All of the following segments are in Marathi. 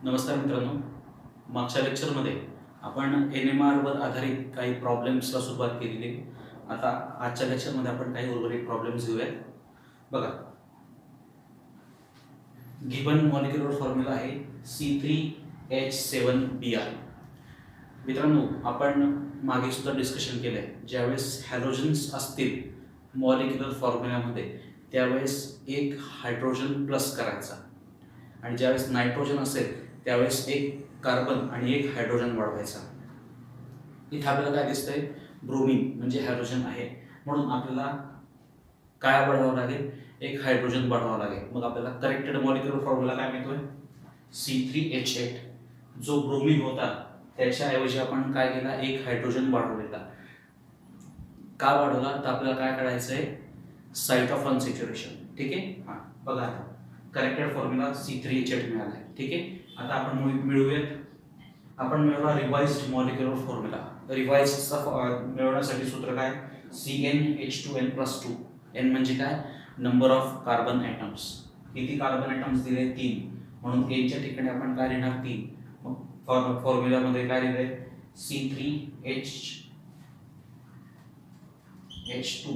नमस्कार मित्रांनो, मागच्या लेक्चरमध्ये आपण NMR वर आधारित काही प्रॉब्लेम्सला सुरुवात केलेली. आता आजच्या लेक्चरमध्ये आपण काही उर्वरित प्रॉब्लेम्स घेऊयात. बघा, गिवन मॉलिक्युलर फॉर्म्युला आहे C3H7Br. मित्रांनो, आपण मागे सुद्धा डिस्कशन केलं आहे. ज्यावेळेस हॅलोजन्स असतील मॉलिक्युलर फॉर्म्युल्यामध्ये त्यावेळेस एक हायड्रोजन प्लस करायचा आणि ज्यावेळेस नायट्रोजन असेल त्यावेळेस एक कार्बन आणि एक हायड्रोजन वाढवायचा. इथे आपल्याला काय दिसतंय, ब्रोमीन म्हणजे हायड्रोजन आहे, म्हणून आपल्याला काय वाढवावं लागेल, एक हायड्रोजन वाढवावं लागेल. मग आपल्याला करेक्टेड मॉलिक्युलर फॉर्म्युला काय मिळतोय, C3H8. जो ब्रोमीन होता त्याच्याऐवजी आपण काय केला, एक हायड्रोजन वाढवलेला. का वाढवला तर आपल्याला काय करायचंय, साइट ऑफ अनसॅच्युरेशन. ठीक आहे, हां बघा आता करेक्टेड फॉर्म्युला C3H8 मिळाला आहे. ठीक आहे, आता आपण मिळवूयात. आपण मिळवला रिवाइज्ड मॉलिक्युलर फॉर्म्युला. रिवाइज्डचा मिळवण्यासाठी सूत्र काय, CnH2n+2. n म्हणजे काय, नंबर ऑफ कार्बन ॲटम्स. किती कार्बन ॲटम्स दिले, 3, म्हणून nच्या ठिकाणी आपण काय लिहिणार, 3. मग फॉर्म्युलामध्ये काय लिहिलंय, C3H2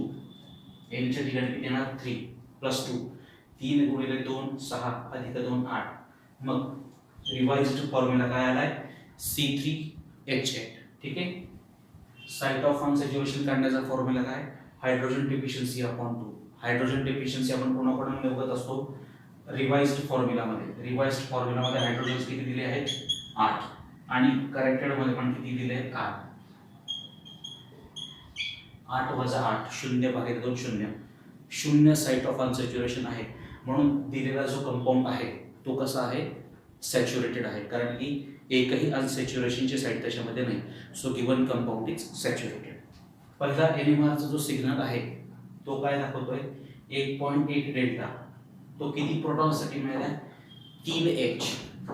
nच्या ठिकाणी किती येणार, 3+2. 3 गुणिले 2 6 अधिक 2 8. मग रिवाइज्ड फॉर्म्युला काय आलाय, C3H8. ठीक आहे, साइट ऑफ अनसॅच्युरेशन काढण्याचा फॉर्म्युला काय, hydrogen deficiency upon 2. Hydrogen deficiency आपण कोणाकडून मिळवत असतो, रिवाइज्ड फॉर्म्युलामध्ये. रिवाइज्ड फॉर्म्युलामध्ये हायड्रोजन्स किती दिले आहेत, 8, आणि करेक्टेड मध्ये पण किती दिले आहेत, 8. 8 वजा 8 0 भागिले 2 0. 0 साइट ऑफ अनसॅच्युरेशन आहे, म्हणून दिलेला जो कंपाऊंड आहे तो कसा आहे, सॅच्युरेटेड आहे, कारण की एकही अनसॅच्युरेशनची साइट त्याच्यामध्ये नाही. So given compound is saturated. पहिला NMRचा जो सिग्नल आहे तो काय दाखवतोय, 1.1 डेल्टा. तो किती प्रोटॉनसाठी मिळाला, 3H.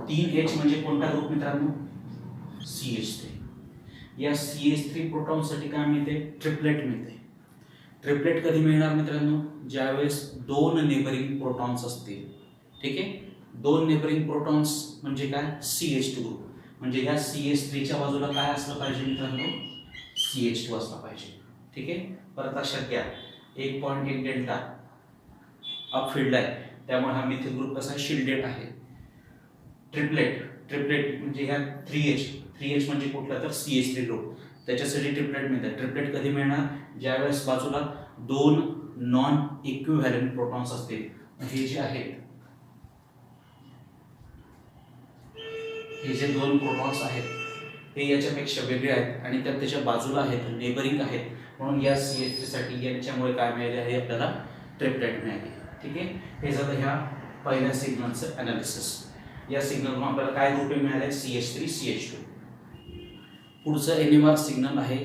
3H म्हणजे कोणता ग्रुप मित्रांनो, CH3. या CH3 प्रोटॉनसाठी काय मिळते, ट्रिपलेट मिळते. ट्रिपलेट कधी मिळणार मित्रांनो, ज्यावेळेस 2 नेबरिंग प्रोटॉन्स असतील. ठीक आहे, 2 नेबरिंग प्रोटॉन्स म्हणजे काय, CH2 ग्रुप. म्हणजे या CH3च्या बाजूला काय असलं पाहिजे मित्रांनो, CH2 असला पाहिजे. ठीक आहे, परत लक्षात घ्या, 1.1 डेल्टा अपफिल्ड आहे, त्यामुळे हा मिथिल ग्रुप कसा शिल्डेड आहे. ट्रिपलेट म्हणजे ह्या 3H म्हणजे कुठला तर CH3 ग्रुप, त्याच्यासाठी ट्रिपलेट मिळतात. ट्रिपलेट कधी मिळणार, ज्यावेळेस बाजूला 2 नॉन इक्विव्हॅलेंट प्रोटॉन्स असतील. हे जे आहेत, हे जे 2 प्रोटॉन्स आहेत ते याच्यापेक्षा वेगळे आहेत आणि त्याच्या बाजूला आहेत, नेबरिंग आहेत, म्हणून या CH3 साठी यांच्यामुळे काय मिळाले आहे, आपल्याला ट्रिपलेट मिळाले. ठीक आहे, हे झालं ह्या पहिल्या सिग्नलचं अनालिसिस. या सिग्नलमधून आपल्याला काय ग्रुपिंग मिळाले, CH3 CH2. पुढचं NMR सिग्नल आहे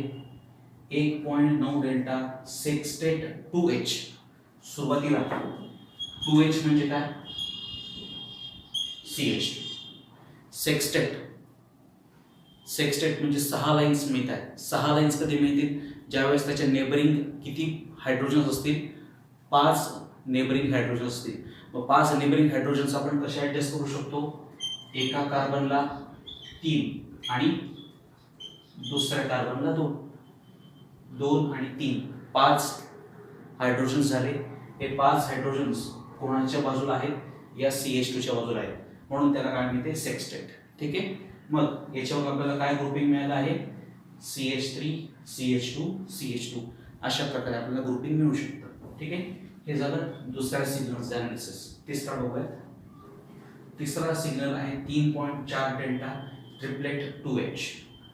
1.9 डेल्टा सेक्स्टेट 2H. सुरुवातीला 2H म्हणजे काय, CH2. सेक्स्टेट म्हणजे 6 लाईन्स मिळतात. 6 लाईन्स कधी मिळतील, ज्यावेळेस त्याच्या नेबरिंग किती हायड्रोजन्स असतील, 5 नेबरिंग हायड्रोजन्स असतील. मग 5 नेबरिंग हायड्रोजन्स आपण कसे ऍडजस्ट करू शकतो, एका कार्बनला 3 आणि दुसऱ्या कार्बनला 2 आणि 3, 5 हायड्रोजन्स झाले. हे 5 हायड्रोजन्स कोणाच्या बाजूला आहेत, या CH2च्या बाजूला आहेत, म्हणून त्याला काय मिळते, सेक्स्टेट. ठीक आहे, मग याच्यावर आपल्याला काय ग्रुपिंग मिळालं आहे, CH3 CH2 CH2. अशा प्रकारे आपल्याला ग्रुपिंग मिळू शकतं. ठीक आहे, हे झालं दुसऱ्या सिग्नलचं अनालिसिस. तिसरा बघूया. तिसरा सिग्नल आहे 3.4 डेल्टा ट्रिपलेट 2H.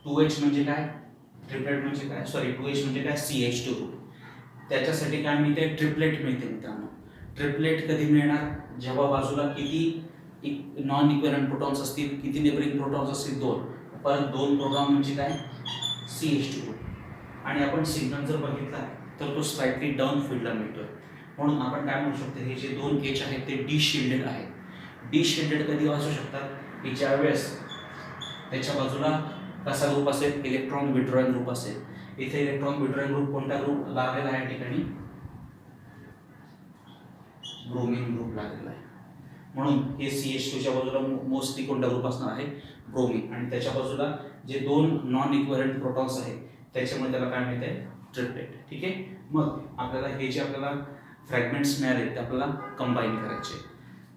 2H म्हणजे काय, ट्रिपलेट म्हणजे काय, 2H म्हणजे काय, CH2 ग्रुप. त्याच्यासाठी काय मिळते, ट्रिपलेट मिळते मित्रांनो. ट्रिपलेट कधी मिळणार, जेव्हा बाजूला किती नॉन इक्विव्हॅलेंट प्रोटॉन्स असतील, किती नेबरिंग प्रोटॉन्स असतील, 2. परत 2 प्रोटॉन म्हणजे काय, CH2 ग्रुप. आणि आपण सिग्नल जर बघितला तर तो स्लाइटली डाऊन फील्डला मिळतोय, म्हणून आपण काय म्हणू शकतो, हे जे 2 H आहेत ते डिशिल्डेड आहेत. डिशिल्डेड कधी असू शकतात, की ज्यावेळेस त्याच्या बाजूला कसा ग्रुप असेल, इलेक्ट्रॉन विड्रॉइंग ग्रुप असेल. इथे इलेक्ट्रॉन विड्रॉइंग ग्रुप कोणता ग्रुप लागलेला आहे, ठिकाणी ब्रोमीन ग्रुप लागलेला आहे. म्हणून हे CH2च्या बाजूला मोस्टली कोणता ग्रुप असणार आहे, ब्रोमिन, आणि त्याच्या बाजूला जे दोन नॉन इक्विव्हॅलेंट प्रोटॉन्स आहेत त्याच्यामुळे त्याला काय मिळते, ट्रिपलेट. ठीक आहे. मग आपल्याला हे जे आपल्याला फ्रॅगमेंट्स मिळाले ते आपल्याला कंबाईन करायचे.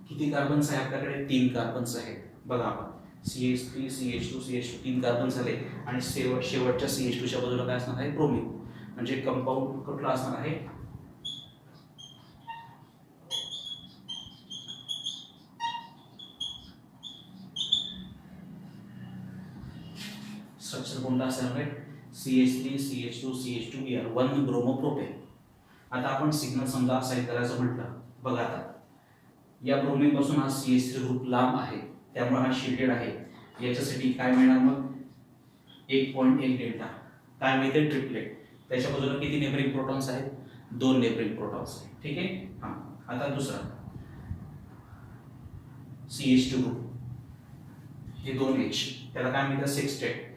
किती कार्बन्स आहे आपल्याकडे, 3 कार्बन्स आहेत. बघा आपण CH3 CH2 CH2 3 कार्बन झाले आणि शेवटच्या CH2च्या बाजूला काय असणार आहे, ब्रोमिन. म्हणजे कंपाऊंड कुठला असणार आहे, स्ट्रक्चर कोणता असणार आहे, CH3 CH2 CH2Br 1 ब्रोमोप्रोपेन. आता आपण सिग्नल समजा असाइन करायचं म्हटलं, बघा आता या ब्रोमिन पासून हा CH3 ग्रुप लांब आहे त्यामुळे हा शिल्डेड आहे. याच्यासाठी काय मिळणार मग, 1.1 डेल्टा. काय मिळते, ट्रिपलेट. त्याच्या बाजूला किती नेबरिंग प्रोटॉन्स आहेत, 2 नेबरिंग प्रोटॉन्स आहेत. ठीक आहे. हां, आता दुसरा CH2 ग्रुप, हे 2H, त्याला काय मिळतं, सेक्स्टेट.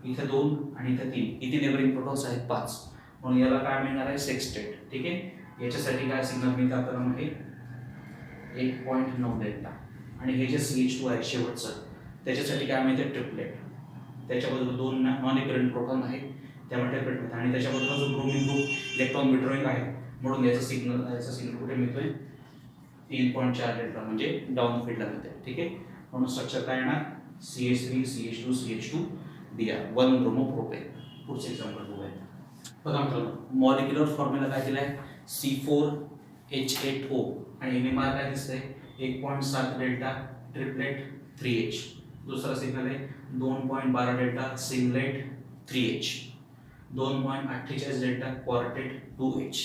इथे 2 आणि इथे 3, किती नेबरिंग प्रोटॉन्स आहेत, 5. म्हणून याला काय मिळणार आहे, सेक्स्टेट. ठीक आहे. याच्यासाठी काय सिग्नल मिळतं आपल्याला म्हणजे 1.9 डेल्टा. आणि हे जे CH2 आहे शेवटचं त्याच्यासाठी काय मिळते, ट्रिपलेट. त्याच्या बाजूला 2 नॉन इक्विव्हॅलेंट प्रोटॉन आहेत त्यामुळे ट्रिपलेट मिळतं. आणि त्याच्या बाजूला जो ब्रोमिन ग्रुप इलेक्ट्रॉन विड्रॉइंग आहे म्हणून याचा सिग्नल कुठे मिळतोय, 3.4 डेल्टा, म्हणजे डाऊन फील्डला मिळते. ठीक आहे. म्हणून स्ट्रक्चर काय येणार, CH3 CH2 CH2Br 1 ब्रोमोप्रोपेन. पुढचे एक्झाम्पल बघूया. बघा मित्रांनो, मॉलिक्युलर फॉर्म्युला काय दिला आहे, C4H8O आणि NMR काय दिसतंय, 1.7 डेल्टा ट्रिपलेट 3H. दुसरा सिग्नल आहे 2.12 delta singlet 3H, 2.48 delta quartet 2H.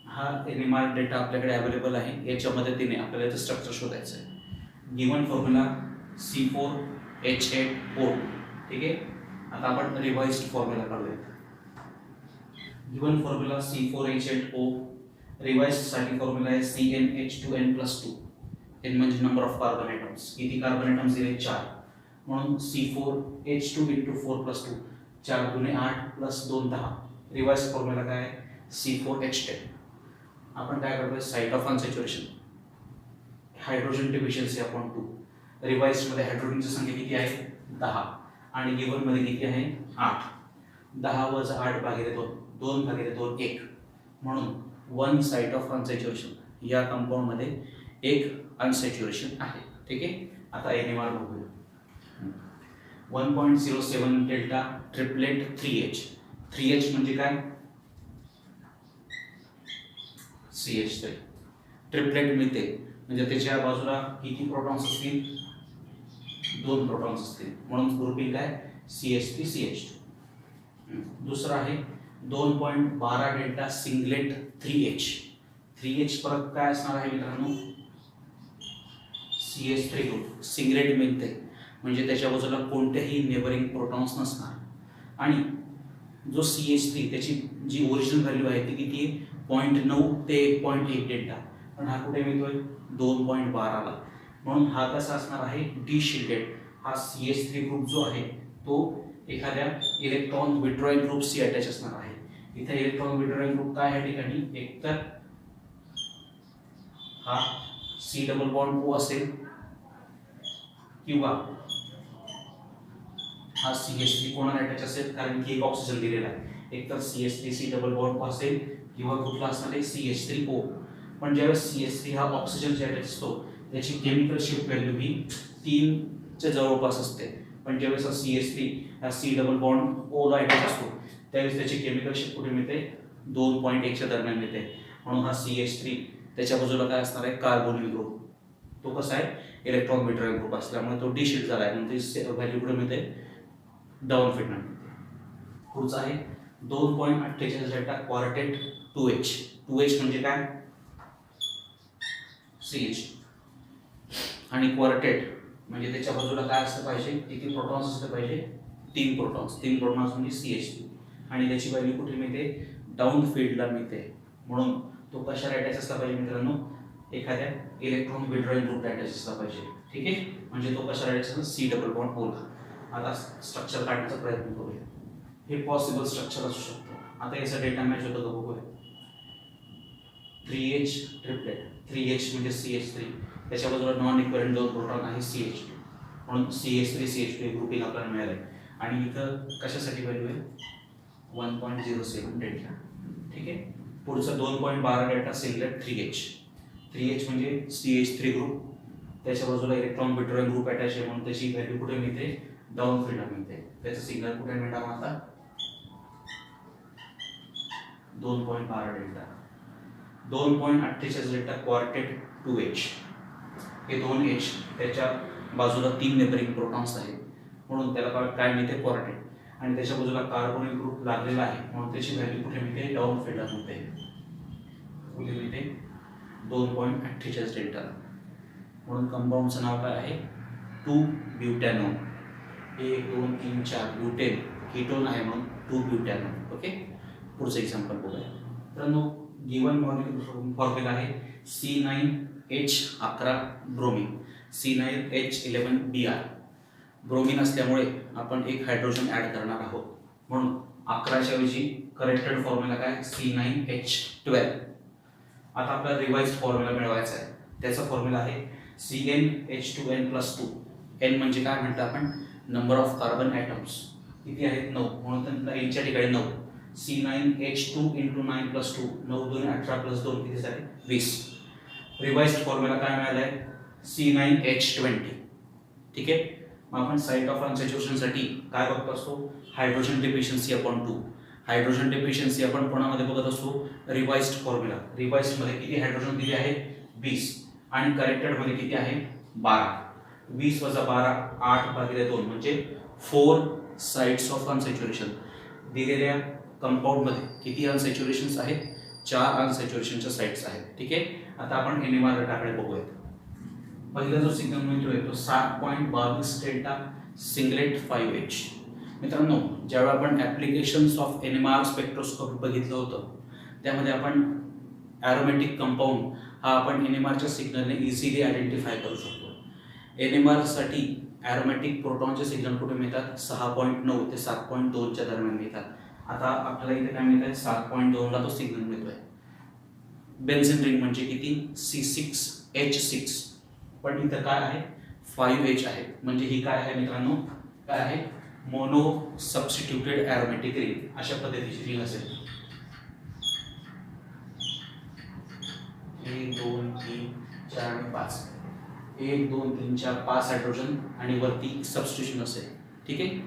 हा NMR डेटा आपल्याकडे अवेलेबल आहे. याच्या मदतीने आपल्याला याचं स्ट्रक्चर शोधायचं आहे. Given formula C4H8O. ठीक आहे. आता आपण रिवाइज्ड फॉर्म्युला काढूया. गिवन फॉर्म्युला C4H8O, रिवाइज्ड साठी फॉर्म्युला आहे CnH2n+2. n म्हणजे नंबर ऑफ कार्बन ॲटम्स. किती कार्बन ॲटम्स दिले, 4. म्हणून C4H2 × 4+2, 4 × 8 + 2 10. रिवाइज्ड फॉर्म्युला काय आहे, C4H10. आपण काय करतोय, site of unsaturation, hydrogen deficiency upon 2. Revised मध्ये हायड्रोजनची संख्या किती आहे, 10, आणि गिवन मध्ये किती आहे, 8. 10 + 8 / 2, 2 / 2 1. म्हणून 1 साइट ऑफ अनसॅच्युरेशन. या कंपाऊंड मध्ये 1 अनसॅच्युरेशन आहे. ठीक आहे. आता NMR बघूया. 1.07 डेल्टा ट्रिपलेट 3H. 3H म्हणजे काय, CH3. ट्रिपलेट मिळते म्हणजे त्याच्या बाजूला किती प्रोटॉन्स असतील, 2 प्रोटॉन्स असतील. म्हणून ग्रुपिंग काय, CH3 CH2. दुसरा आहे 2.12 डेल्टा सिंगलेट 3H. 3H परत काय असणार आहे मित्रांनो, CH3 ग्रुप. सिंगलेट मिळते म्हणजे त्याच्या बाजूला कोणतेही नेबरिंग प्रोटॉन्स नसणार. आणि जो CH3 त्याची जी ओरिजिनल व्हॅल्यू आहे ती किती आहे, 0.9 ते 1.1 डेल्टा. पण हा कुठे मिळतोय, 2.12 ला. म्हणून हा कसा असणार आहे, डी शिल्डेड. हा CH3 ग्रुप जो आहे तो एखाद्या इलेक्ट्रॉन विड्रॉइंग ग्रुपशी अटॅच असणार आहे. इथे इलेक्ट्रॉन विड्रॉइंग ग्रुप काय आहे ठिकाणी, एकतर हा C डबल बॉन्ड O असेल किंवा हा CH3 कोणाला अटॅच असेल, कारण की एक ऑक्सिजन दिलेला आहे. एकतर CH3 C double bond O असेल किंवा कुठला असणार आहे, CH3O. पण ज्यावेळेस CH3 हा ऑक्सिजनच्या अटॅच असतो त्याची केमिकल शिफ्ट व्हॅल्यू ही 3 च्या जवळपास असते. पण ज्यावेळेस हा CH3 हा C डबल बॉन्ड O ला अटॅच असतो त्यावेळेस त्याची केमिकल शिफ्ट कुठे मिळते, 2.1 च्या दरम्यान मिळते. म्हणून हा CH3 त्याच्या बाजूला काय असणार आहे, कार्बोनिल ग्रुप. तो कसा आहे, इलेक्ट्रॉन विड्रॉइंग ग्रुप असल्यामुळे तो डिशिट झाला आहे. म्हणून त्याची व्हॅल्यू कुठे मिळते, डाऊन फील्ड मिळते. पुढचा आहे 2.48 डेल्टा क्वार्टेट 2H. 2H म्हणजे काय, CH. आणि क्वार्टेट म्हणजे त्याच्या बाजूला काय असलं पाहिजे, किती प्रोटॉन्स असले पाहिजे, 3 प्रोटॉन्स. 3 प्रोटॉन्स म्हणजे CH3. आणि त्याची व्हॅल्यू कुठे मिळते, डाऊन फील्डला मिळते. म्हणून तो कशाला अटॅच असला पाहिजे मित्रांनो, एखाद्या इलेक्ट्रॉन विड्रॉइंग ग्रुप अटॅच असला पाहिजे. ठीक आहे. म्हणजे तो कशाला अटॅच असला, C डबल बॉन्ड O ला. आता स्ट्रक्चर काढण्याचा प्रयत्न करूया. हे पॉसिबल स्ट्रक्चर असू शकतं. आता याचा डेटा मॅच होतो का बघूया. 3H ट्रिपलेट, 3H म्हणजे CH3, त्याच्या बाजूला नॉन इक्विव्हॅलेंट 2 प्रोटॉन आहे CH2, म्हणून CH3 CH2 ग्रुपिंग आपल्याला मिळालं आहे. आणि इथं कशासाठी व्हॅल्यू आहे 1.07 डेल्टा. ठीक आहे. पुढचं 2.12 डेल्टा सिंगलेट 3H म्हणजे CH3 ग्रुप, त्याच्या बाजूला इलेक्ट्रॉन विड्रॉइंग ग्रुप अटॅच आहे म्हणून त्याची व्हॅल्यू कुठे मिळते डाऊन फील्डला मिळते. त्याचं सिग्नल कुठे मिळणार आता 2.12 डेल्टा. 2.48 delta quartet 2H. हे 2H त्याच्या बाजूला 3 नेबरिंग प्रोटॉन्स आहेत म्हणून त्याला काय मिळते क्वार्टेट, आणि त्याच्या बाजूला कार्बोनिल ग्रुप लागलेला आहे म्हणून त्याची व्हॅल्यू कुठे मिळते डाऊन फील्डला मिळते. कुठे मिळते 2.48 डेल्टा. म्हणून कंपाऊंडचं नाव काय आहे 2 ब्युटॅनोन. 1 2 3 4 ब्युटेन कीटोन आहे म्हणून 2 ब्युटॅनोन. ओके. पुढचं एक्झाम्पल बघूया. तर गिवन मॉलिक्युलर फॉर्म्युला आहे C9H11 ब्रोमीन, C9H11Br. ब्रोमीन असल्यामुळे आपण एक हायड्रोजन ऍड करणार आहोत म्हणून 11च्या ऐवजी करेक्टेड फॉर्म्युला काय C9H12. आता आपल्याला रिवाइज्ड फॉर्म्युला मिळवायचा आहे. त्याचा फॉर्म्युला आहे CnH2n+2. n म्हणजे काय म्हणतो आपण नंबर ऑफ कार्बन ॲटम्स. किती आहेत 9 म्हणून त्यांना n च्या ठिकाणी 9. C9H2 × 9+2 9 2 18 + 2 किती झाले 20. रिवाइज्ड फॉर्म्युला काय मिळाला आहे C9H20. ठीक आहे. मग आपण साइट ऑफ अनसॅच्युरेशनसाठी काय बघत असतो hydrogen deficiency upon 2. Hydrogen deficiency आपण कोणामध्ये बघत असतो रिवाइज्ड फॉर्म्युला. रिवाइज्ड मध्ये किती हायड्रोजन दिले आहे 20 आणि करेक्टेड मध्ये किती आहे 12. 20 + 12 8/2 म्हणजे 4 साइट्स ऑफ अनसॅच्युरेशन. दिलेल्या कंपाऊंड मध्ये किती अनसॅच्युरेशन्स आहेत 4 अनसॅच्युरेशनच्या साइट्स आहेत. ठीक आहे. आता आपण NMR डेटाकडे बघूयात. पहिला जो सिग्नल मिळतोय तो 7.22 डेल्टा सिंगलेट 5H. मित्रांनो ज्यावेळी आपण ॲप्लिकेशन्स ऑफ NMR स्पेक्ट्रोस्कोपी बघितलं होतं त्यामध्ये आपण ॲरोमॅटिक कंपाऊंड हा आपण NMRच्या सिग्नलने इझिली आयडेंटिफाय करू शकतो. NMR साठी ॲरोमॅटिक प्रोटॉनचे सिग्नल कुठे मिळतात 6.9 ते 7.2 च्या दरम्यान मिळतात. आता आपल्याला इथे काय मिळत आहे 7.2 ला तो सिग्नल मिळतोय. बेन्झीन रिंग म्हणजे किती C6H6, पण इथं काय आहे 5H आहे म्हणजे ही काय आहे मित्रांनो काय आहे मोनो सबस्टिट्यूटेड ॲरोमॅटिक रिंग. अशा पद्धतीची रिंग असेल. 1 2 3 4 आणि 5. 1 2 3 4 5 हायड्रोजन आणि वरती सबस्टिट्यूशन असेल. ठीक आहे.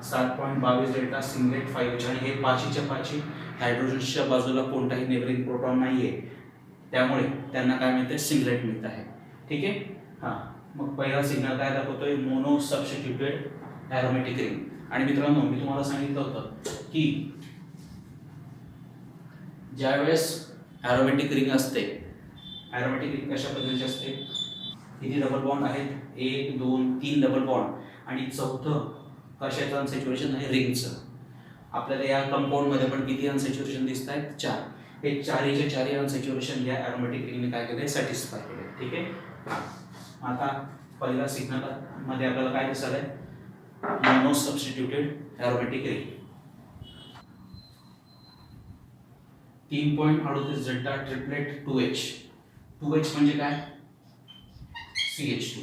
7.22 डेल्टा सिंगलेट 5H आणि हे 5च्या 5 हायड्रोजनच्या बाजूला कोणताही नेबरिंग प्रोटॉन नाहीये त्यामुळे त्यांना काय मिळते सिंगलेट मिळत आहे. ठीक आहे. मग पहिला सिग्नल काय दाखवतोय मोनो सबस्टिट्यूटेड ॲरोमॅटिक रिंग. आणि मित्रांनो मी तुम्हाला सांगितलं होतं की ज्यावेळेस ॲरोमॅटिक रिंग असते ॲरोमॅटिक रिंग कशा पद्धतीची असते किती डबल बॉन्ड आहेत 1 2 3 डबल बॉन्ड आणि चौथं कशाचं अनसॅच्युरेशन आहे रिंगचं. आपल्याला या कंपाऊंड मध्ये पण किती अनसॅच्युरेशन दिसत आहेत 4. हे चारीचे चारी अनसॅच्युरेशन या ॲरोमॅटिक रिंगने काय केले सॅटिस्फाय केले. ठीक आहे. आता पहिला सिग्नल मध्ये आपल्याला काय दिसत आहे mono substituted aromatic ring. 3.38 delta triplet 2H. 2H म्हणजे काय CH2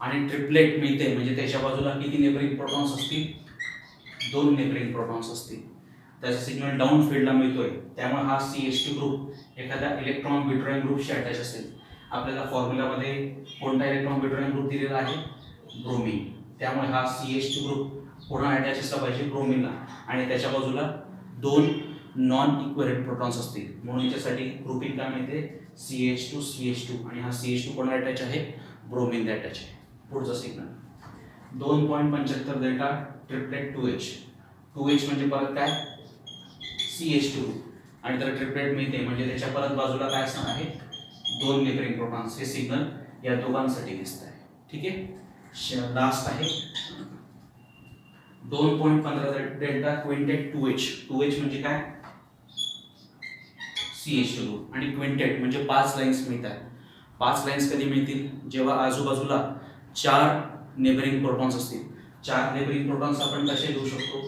आणि ट्रिपलेट मिळते म्हणजे त्याच्या बाजूला किती नेबरिंग प्रोटॉन्स असतील 2 नेबरिंग प्रोटॉन्स असतील. त्याचा सिग्नल डाऊन फील्डला मिळतोय त्यामुळे हा CH2 ग्रुप एखाद्या इलेक्ट्रॉन विड्रॉइंग ग्रुपशी अटॅच असेल. आपल्याला फॉर्म्युलामध्ये कोणता इलेक्ट्रॉन विड्रॉइंग ग्रुप दिलेला आहे ब्रोमीन. त्यामुळे हा CH2 ग्रुप पुन्हा अटॅच असला पाहिजे ब्रोमीनला आणि त्याच्या बाजूला 2 नॉन इक्विव्हॅलेंट प्रोटॉन्स असतील म्हणून याच्यासाठी ग्रुपिंग काय मिळते CH2 CH2 आणि हा CH2 कोणाला अटॅच आहे ब्रोमीन अटॅच आहे. पुढचा signal 2.75 delta triplet 2H. 2H म्हणजे परत काय CH2 आणि त्याला ट्रिपलेट मिळते म्हणजे त्याच्या परत बाजूला काय असणार आहे 2 नेबरिंग प्रोटॉन्स. हे सिग्नल या दोघांसाठी दिसत आहे. ठीक आहे. लास्ट आहे 2.15 डेल्टा क्विंटेट 2H. 2H म्हणजे काय CH2 ग्रुप आणि क्विंटेट म्हणजे 5 लाईन्स मिळतात. 5 लाईन्स कधी मिळतील जेव्हा आजूबाजूला 4 नेबरिंग प्रोटॉन्स असतील. 4 नेबरिंग प्रोटॉन्स आपण कसे लिहू शकतो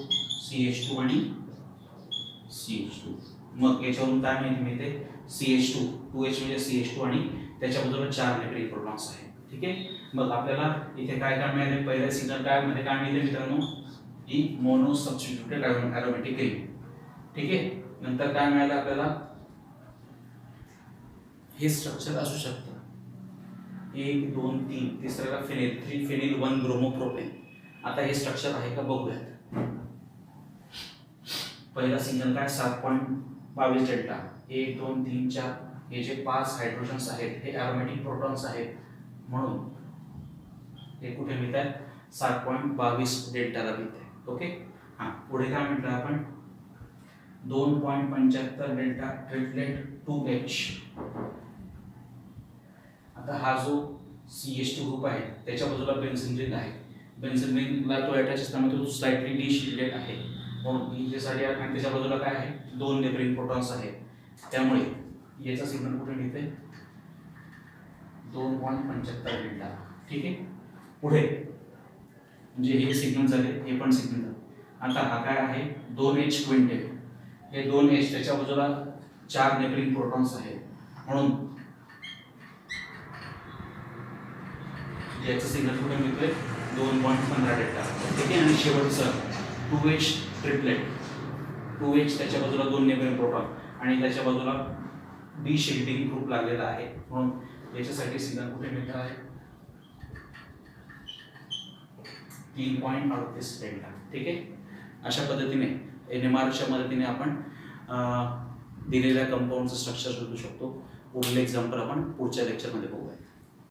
CH2 आणि CH2. मग याच्यावरून काय माहिती मिळते CH2, 2H म्हणजे CH2 आणि त्याच्या बाजूला 4 नेबरिंग प्रोटॉन्स आहेत. ठीक आहे. मग आपल्याला इथे काय काय मिळाले, पहिल्या सिग्नल काय मध्ये काय मिळते मित्रांनो, ही मोनो सबस्टिट्यूटेड अरोमॅटिक रिंग. ठीक आहे. नंतर काय मिळालं आपल्याला, हे स्ट्रक्चर असू शकतं 1 2 3, तिसऱ्याला फिनेल 3 फिनेल 1 ब्रोमोप्रोपेन. आता हे स्ट्रक्चर आहे का बघूयात. पहिला सिग्नल काय 7.22 डेल्टा, 1 2 3 4, हे जे 5 हायड्रोजन्स आहेत हे अरोमॅटिक प्रोटॉन्स आहेत, म्हणून हे कुठे मिळत आहेत 7.22 डेल्टाला मिळत आहे. ओके. हां, पुढे काय म्हटलं आपण, 2.75 डेल्टा ट्रिपलेट 2H. आता हा जो CH2 ग्रुप आहे त्याच्या बाजूला बेन्झीन रिंग आहे. बेन्झीन रिंगला तो अटॅच असल्यामुळे तो स्लाइटली डिशिल्डेड आहे, म्हणून ही जे साडी आहे आणि त्याच्या बाजूला काय आहे 2 नेबरिंग प्रोटॉन्स आहेत, त्यामुळे याचा सिग्नल कुठे मिळते 2.75 डेल्टा. ठीक आहे. पुढे म्हणजे हे सिग्नल झाले, हे पण सिग्नल झाले. आता हा काय आहे 2H क्विंटेट, हे 2H त्याच्या बाजूला 4 नेबरिंग प्रोटॉन्स आहेत, म्हणून याचं सिग्नल कुठे मिळतोय 2.15 डेल्टा. ठीक आहे. आणि शेवटचं 2H ट्रिपलेट, 2H त्याच्या बाजूला 2 नेबरिंग प्रोटॉन आणि त्याच्या बाजूला डिशिल्डिंग ग्रुप लागलेला आहे, म्हणून याच्यासाठी सिग्नल कुठे मिळत आहे 3.38 डेल्टा. ठीक आहे. अशा पद्धतीने NMRच्या मदतीने आपण दिलेल्या कंपाऊंडचं स्ट्रक्चर शोधू शकतो. पुढील एक्झाम्पल आपण पुढच्या लेक्चरमध्ये बघूया.